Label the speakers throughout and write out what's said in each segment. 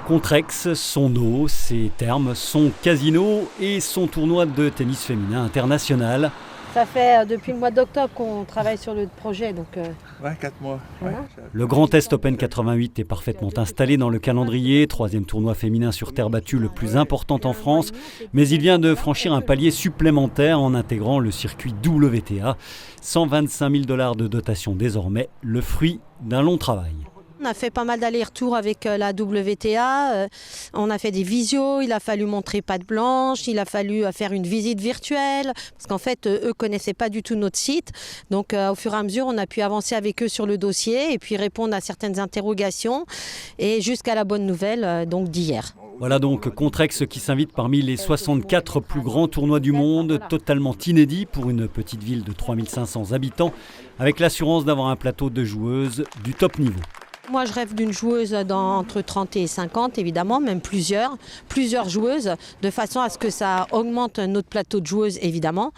Speaker 1: Contrex, son eau, ses thermes, son casino et son tournoi de tennis féminin international.
Speaker 2: Ça fait depuis le mois d'octobre qu'on travaille sur le projet. Donc,
Speaker 3: 4 mois.
Speaker 2: Voilà.
Speaker 1: Le Grand Est Open 88 est parfaitement installé dans le calendrier, troisième tournoi féminin sur terre battue le plus important en France, mais il vient de franchir un palier supplémentaire en intégrant le circuit WTA. 125 000 $ de dotation désormais, le fruit d'un long travail.
Speaker 2: On a fait pas mal d'allers-retours avec la WTA, on a fait des visios, il a fallu montrer patte blanche, il a fallu faire une visite virtuelle, parce qu'en fait, eux ne connaissaient pas du tout notre site. Donc au fur et à mesure, on a pu avancer avec eux sur le dossier et puis répondre à certaines interrogations, et jusqu'à la bonne nouvelle donc d'hier.
Speaker 1: Voilà donc Contrex qui s'invite parmi les 64 plus grands tournois du monde, totalement inédit pour une petite ville de 3500 habitants, avec l'assurance d'avoir un plateau de joueuses du top niveau.
Speaker 2: Moi, je rêve d'une joueuse entre 30 et 50, évidemment, même plusieurs joueuses, de façon à ce que ça augmente notre plateau de joueuses, évidemment.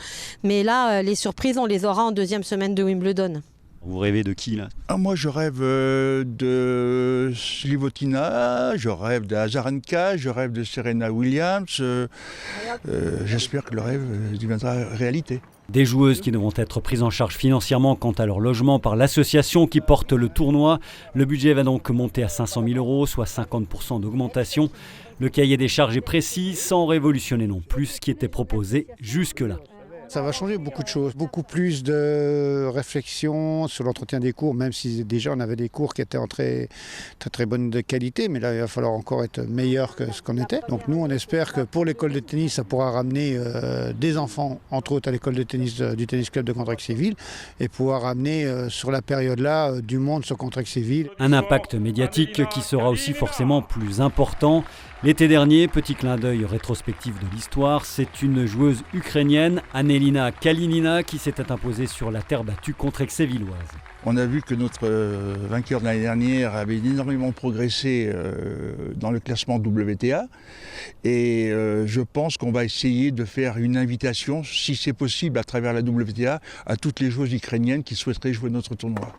Speaker 2: Mais là, les surprises, on les aura en deuxième semaine de Wimbledon.
Speaker 1: Vous rêvez de qui là ?
Speaker 3: Moi je rêve de Slivotina, je rêve d'Azarenka, je rêve de Serena Williams. J'espère que le rêve deviendra réalité.
Speaker 1: Des joueuses qui devront être prises en charge financièrement quant à leur logement par l'association qui porte le tournoi. Le budget va donc monter à 500 000 €, soit 50% d'augmentation. Le cahier des charges est précis, sans révolutionner non plus ce qui était proposé jusque-là.
Speaker 4: Ça va changer beaucoup de choses, beaucoup plus de réflexion sur l'entretien des cours, même si déjà on avait des cours qui étaient en très bonne qualité, mais là il va falloir encore être meilleur que ce qu'on était. Donc nous on espère que pour l'école de tennis, ça pourra ramener des enfants, entre autres à l'école de tennis du tennis club de Contrex-et-Ville, et pouvoir ramener sur la période-là du monde sur Contrex-et-Ville.
Speaker 1: Un impact médiatique qui sera aussi forcément plus important. L'été dernier, petit clin d'œil rétrospectif de l'histoire, c'est une joueuse ukrainienne, Anelina Kalinina, qui s'était imposée sur la terre battue Contrexévilloise.
Speaker 3: On a vu que notre vainqueur de l'année dernière avait énormément progressé dans le classement WTA et je pense qu'on va essayer de faire une invitation, si c'est possible à travers la WTA, à toutes les joueuses ukrainiennes qui souhaiteraient jouer notre tournoi.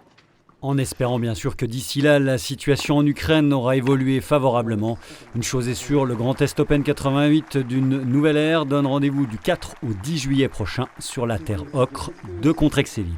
Speaker 1: En espérant bien sûr que d'ici là, la situation en Ukraine aura évolué favorablement. Une chose est sûre, le Grand Est Open 88 d'une nouvelle ère donne rendez-vous du 4 au 10 juillet prochain sur la terre ocre de Contrexéville.